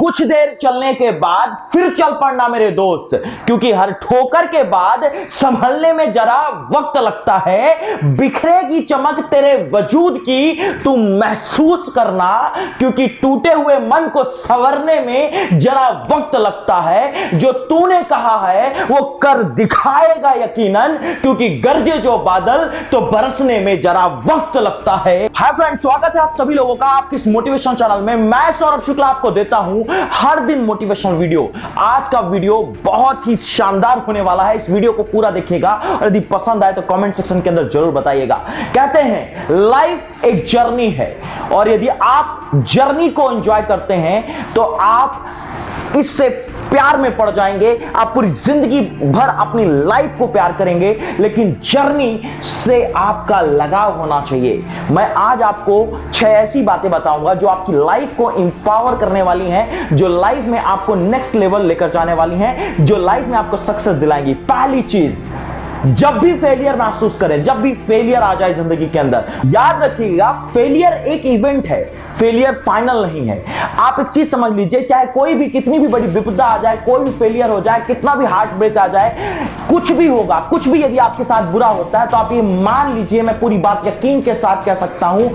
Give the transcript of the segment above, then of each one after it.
कुछ देर चलने के बाद फिर चल पड़ना मेरे दोस्त, क्योंकि हर ठोकर के बाद संभलने में जरा वक्त लगता है। बिखरेगी चमक तेरे वजूद की तू महसूस करना, क्योंकि टूटे हुए मन को संवरने में जरा वक्त लगता है। जो तूने कहा है वो कर दिखाएगा यकीनन, क्योंकि गरजे जो बादल तो बरसने में जरा वक्त लगता है। हाय फ्रेंड्स, स्वागत है आप सभी लोगों का आपके इस मोटिवेशन चैनल में। मैं सौरभ शुक्ला आपको देता हूं हर दिन मोटिवेशनल वीडियो। आज का वीडियो बहुत ही शानदार होने वाला है, इस वीडियो को पूरा देखिएगा और यदि पसंद आए तो कमेंट सेक्शन के अंदर जरूर बताइएगा। कहते हैं लाइफ एक जर्नी है, और यदि आप जर्नी को एंजॉय करते हैं तो आप इससे प्यार में पड़ जाएंगे। आप पूरी जिंदगी भर अपनी लाइफ को प्यार करेंगे, लेकिन जर्नी से आपका लगाव होना चाहिए। मैं आज आपको 6 ऐसी बातें बताऊंगा जो आपकी लाइफ को इंपावर करने वाली हैं, जो लाइफ में आपको नेक्स्ट लेवल लेकर जाने वाली हैं, जो लाइफ में आपको सक्सेस दिलाएंगी। पहली चीज, जब भी फेलियर महसूस करें, जब भी फेलियर आ जाए जिंदगी के अंदर, याद रखिएगा फेलियर एक इवेंट है, फेलियर फाइनल नहीं है। आप एक चीज समझ लीजिए, चाहे कोई भी कितनी भी बड़ी विपदा आ जाए, कोई भी फेलियर हो जाए, कितना भी हार्ट ब्रेक आ जाए, कुछ भी होगा, कुछ भी यदि आपके साथ बुरा होता है तो आप ये मान लीजिए, मैं पूरी बात यकीन के साथ कह सकता हूं,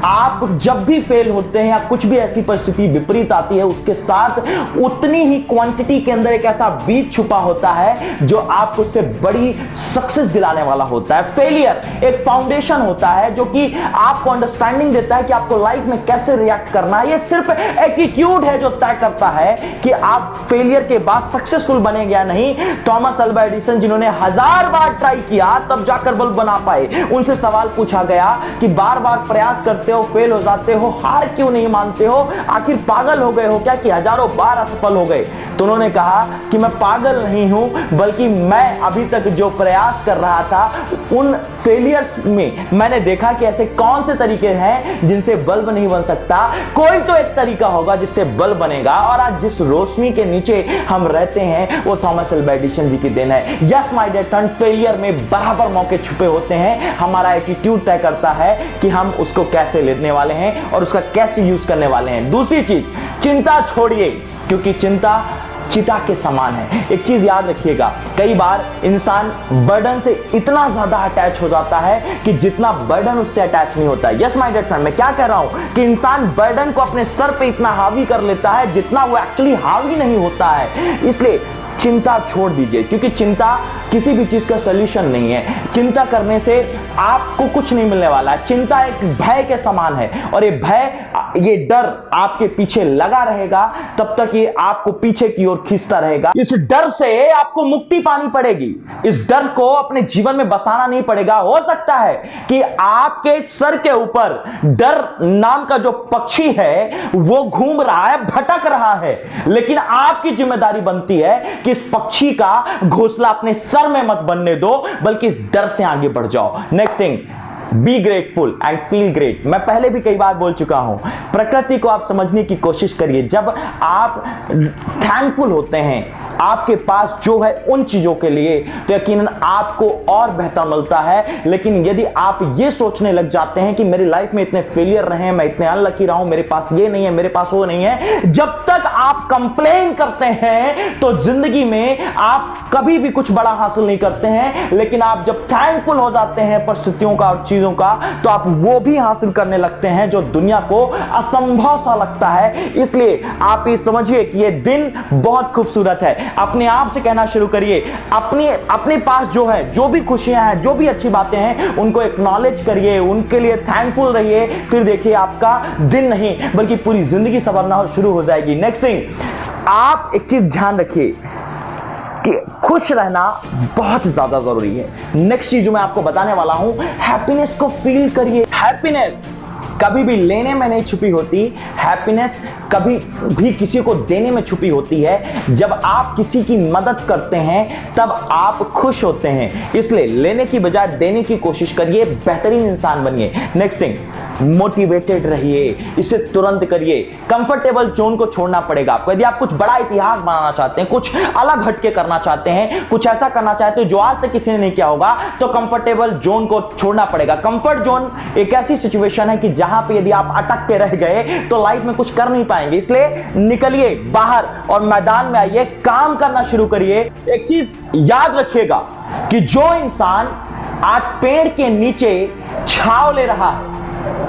आप जब भी फेल होते हैं या कुछ भी ऐसी परिस्थिति विपरीत आती है, उसके साथ उतनी ही क्वांटिटी के अंदर एक ऐसा बीज छुपा होता है जो आपको उससे बड़ी सक्सेस दिलाने वाला होता है। फेलियर एक फाउंडेशन होता है जो कि आपको अंडरस्टैंडिंग देता है कि आपको लाइफ में कैसे रिएक्ट करना है। ये सिर्फ एटीट्यूड है जो तय करता है कि आप फेलियर के बाद सक्सेसफुल बनेंगे या नहीं। थॉमस अल्वा एडिसन, जिन्होंने 1000 बार ट्राई किया तब जाकर बल्ब बना पाए, उनसे सवाल पूछा गया कि बार बार प्रयास करते हो, फेल हो जाते हो, हार क्यों नहीं मानते हो, आखिर पागल हो गए हो क्या कि हजारों बार असफल हो गए? तो उन्होंने कहा कि मैं पागल नहीं हूं, बल्कि मैं अभी तक जो प्रयास कर रहा था उन फेलियर्स में मैंने देखा कि ऐसे कौन से तरीके हैं जिनसे बल्ब नहीं बन सकता। कोई तो एक तरीका होगा जिससे बल्ब बनेगा, और आज जिस रोशनी के नीचे हम रहते हैं वो थॉमस अल्वा एडिसन जी की देन है। Yes my dear friend, failure में बराबर मौके छुपे होते हैं। हमारा एटीट्यूड तय करता है कि हम उसको कैसे लेने वाले हैं और उसका कैसे यूज करने वाले हैं। दूसरी चीज, चिंता छोड़िए, क्योंकि चिंता चिता के समान है। एक चीज याद रखिएगा, कई बार इंसान बर्डन से इतना ज्यादा अटैच हो जाता है कि जितना बर्डन उससे अटैच नहीं होता है। यस माय डियर फ्रेंड, मैं क्या कह रहा हूं कि इंसान बर्डन को अपने सर पे इतना हावी कर लेता है जितना वो एक्चुअली हावी नहीं होता है। इसलिए चिंता छोड़ दीजिए, क्योंकि चिंता किसी भी चीज का सॉल्यूशन नहीं है। चिंता करने से आपको कुछ नहीं मिलने वाला है। चिंता एक भय के समान है, और ये भय, ये डर आपके पीछे लगा रहेगा तब तक ये आपको पीछे की ओर खींचता रहेगा। इस डर से आपको मुक्ति पानी पड़ेगी। इस डर को अपने जीवन में बसाना नहीं पड़ेगा। हो सकता है कि आपके सर के ऊपर डर नाम का जो पक्षी है वो घूम रहा है, भटक रहा है, लेकिन आपकी जिम्मेदारी बनती है कि इस पक्षी का घोंसला अपने सर में मत बनने दो, बल्कि इस डर से आगे बढ़ जाओ। Next thing, be grateful and feel great. मैं पहले भी कई बार बोल चुका हूं, प्रकृति को आप समझने की कोशिश करिए। जब आप थैंकफुल होते हैं आपके पास जो है उन चीजों के लिए, तो यकीनन आपको और बेहतर मिलता है। लेकिन यदि आप ये सोचने लग जाते हैं कि मेरी लाइफ में इतने फेलियर रहे, मैं इतने अनलकी रहा हूं, मेरे पास ये नहीं है, मेरे पास वो नहीं है, जब तक आप कंप्लेन करते हैं तो जिंदगी में आप कभी भी कुछ बड़ा हासिल नहीं करते हैं। लेकिन आप जब थैंकफुल हो जाते हैं परिस्थितियों का और चीजों का, तो आप वो भी हासिल करने लगते हैं जो दुनिया को असंभव सा लगता है। इसलिए आप ये समझिए कि ये दिन बहुत खूबसूरत है। अपने आप से कहना शुरू करिए, अपने पास जो है, जो भी खुशियां हैं, जो भी अच्छी बातें हैं, उनको एक्नॉलेज करिए, उनके लिए थैंकफुल रहिए। फिर देखिए आपका दिन नहीं बल्कि पूरी जिंदगी संवरना शुरू हो जाएगी। नेक्स्ट थिंग, आप एक चीज ध्यान रखिए कि खुश रहना बहुत ज्यादा जरूरी है। नेक्स्ट चीज जो मैं आपको बताने वाला हूं, हैप्पीनेस को फील करिए। हैप्पीनेस कभी भी लेने में नहीं छुपी होती, हैप्पीनेस कभी भी किसी को देने में छुपी होती है। जब आप किसी की मदद करते हैं तब आप खुश होते हैं। इसलिए लेने की बजाय देने की कोशिश करिए, बेहतरीन इंसान बनिए। नेक्स्ट थिंग, मोटिवेटेड रहिए, इसे तुरंत करिए। कंफर्टेबल जोन को छोड़ना पड़ेगा आपको। यदि आप कुछ बड़ा इतिहास बनाना चाहते हैं, कुछ अलग हटके करना चाहते हैं, कुछ ऐसा करना चाहते हैं जो आज तक किसी ने नहीं किया होगा, तो कंफर्टेबल जोन को छोड़ना पड़ेगा। कंफर्ट जोन एक ऐसी सिचुएशन है कि जहां पे यदि आप अटक के रह गए तो लाइफ में कुछ कर नहीं पाएंगे। इसलिए निकलिए बाहर और मैदान में आइए, काम करना शुरू करिए। एक चीज याद रखिएगा कि जो इंसान आज पेड़ के नीचे छांव ले रहा है,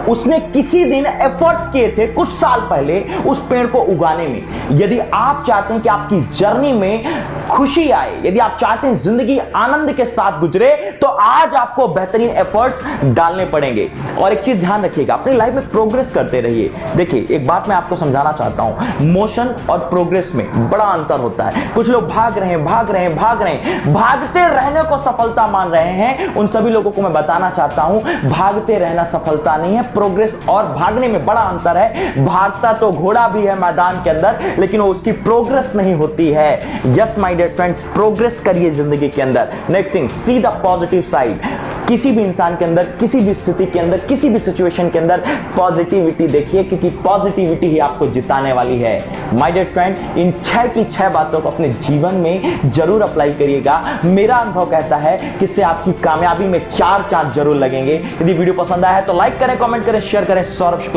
उसने किसी दिन एफर्ट्स किए थे कुछ साल पहले उस पेड़ को उगाने में। यदि आप चाहते हैं कि आपकी जर्नी में खुशी आए, यदि आप चाहते हैं जिंदगी आनंद के साथ गुजरे, तो आज आपको बेहतरीन एफर्ट्स डालने पड़ेंगे। और एक चीज ध्यान रखिएगा, अपनी लाइफ में प्रोग्रेस करते रहिए। देखिए, एक बात मैं आपको समझाना चाहता हूं, मोशन और प्रोग्रेस में बड़ा अंतर होता है। कुछ लोग भाग रहे हैं, भागते रहने को सफलता मान रहे हैं। उन सभी लोगों को मैं बताना चाहता हूं, भागते रहना सफलता नहीं है। प्रोग्रेस और भागने में बड़ा अंतर है। भागता तो घोड़ा भी है मैदान के अंदर, लेकिन वो उसकी प्रोग्रेस नहीं होती है। Yes my dear friend, progress करिए जिंदगी के अंदर। Next thing, see the positive side. किसी भी इंसान के अंदर, किसी भी स्थिति के अंदर, किसी भी सिचुएशन के अंदर पॉजिटिविटी देखिए, क्योंकि पॉजिटिविटी ही आपको जिताने वाली है। माय डियर फ्रेंड, इन 6 की 6 बातों को अपने जीवन में जरूर अप्लाई करिएगा। मेरा अनुभव कहता है कि इससे आपकी कामयाबी में 4 चांद जरूर लगेंगे। यदि वीडियो पसंद आया है तो लाइक करें, कमेंट करें, शेयर करें। सौरभ शुक्ला